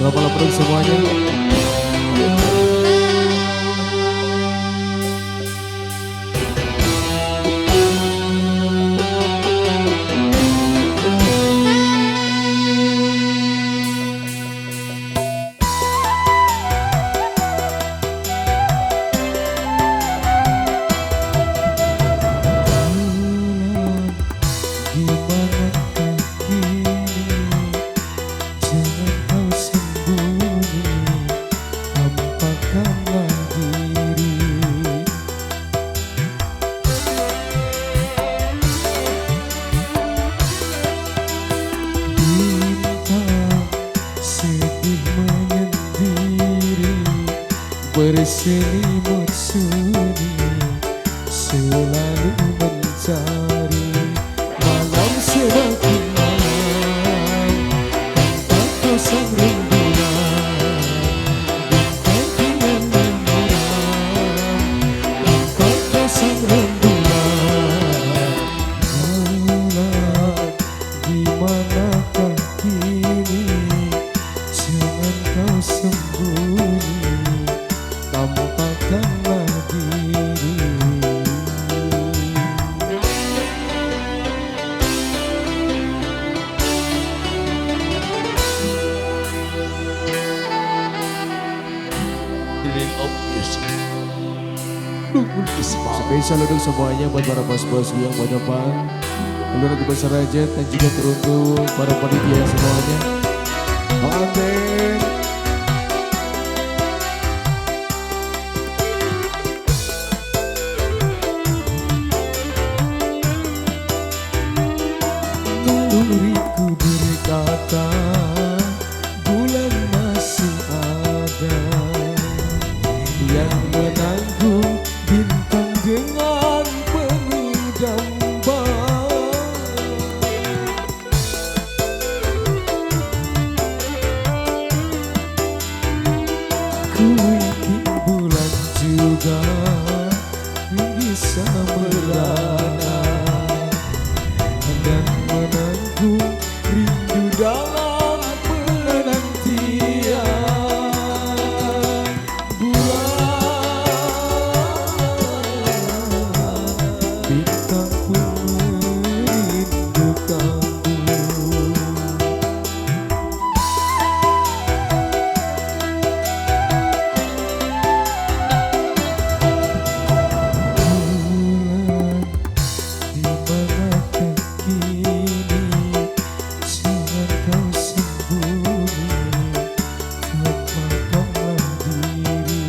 Selamat malam untuk semuanya. Berselimut sunyi selalu mencari malam semakin malam tanpa kosong rembulan bintang kian menyerang tanpa kosong rembulan. Bulan dimanakah kini, jangan kau sembunyi, tampakkanlah diri. Spesial untuk semuanya buat para bos-bos yang banyak bang, lagu besar aja dan juga teruntuk para panitia semuanya. Amin. Naluriku berkata bulan masih ada yang menanggung bintang dengan penuh damba. Ku yakin bulan juga bisa merana dan menanggung rindu dalam penantian. Bulan bintang pun merindukanmu. Dimanakah kini, jangan kau sembunyi, tampakkanlah diri.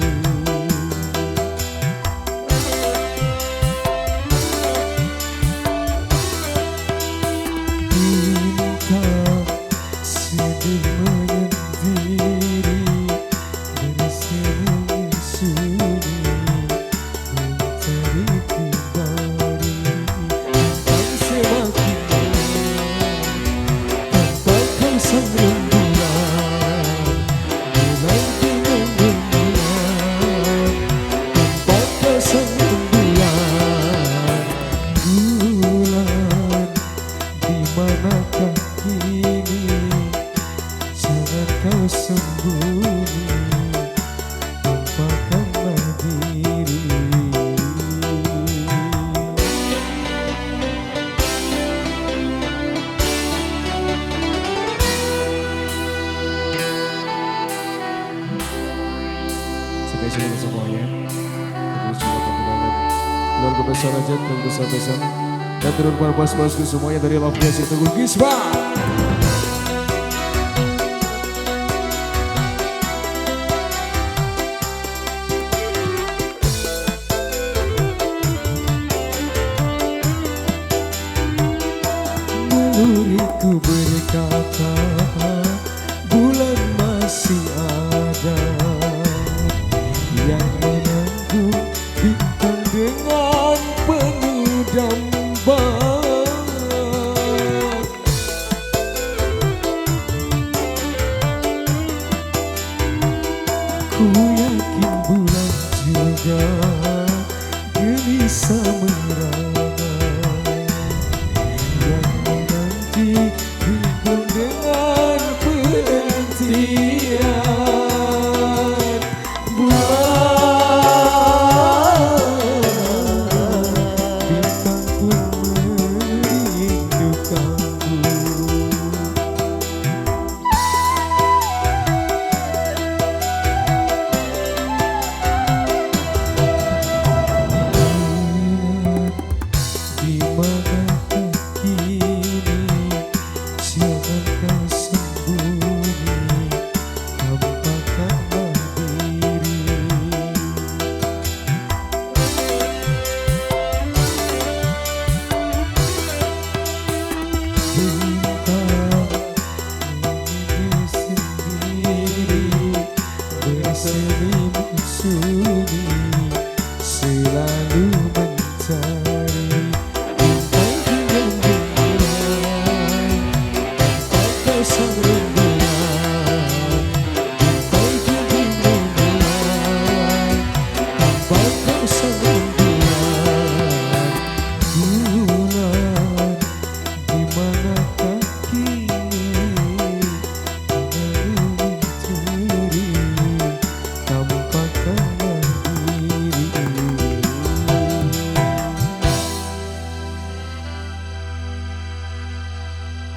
Bintang sedih menyendiri, berselimut sunyi mencari kembali. Bintang semakin tanpa kau sang rembulan, bulan dengan rembulan tanpa kau sang rembulan. Bulan dimanakah kini, jangan kau sembunyi, tampakkanlah diri. Spesial untuk semuanya. Terus juga perkembangan keluarga besar aja dan besar-besar. Dan turun para bos-bosku semuanya dari Love Music Teguh Gisba. Naluriku berkata bulan masih ada yang menanggung bintang dengan penuh damba. Ku yakin bulan juga gelisah merana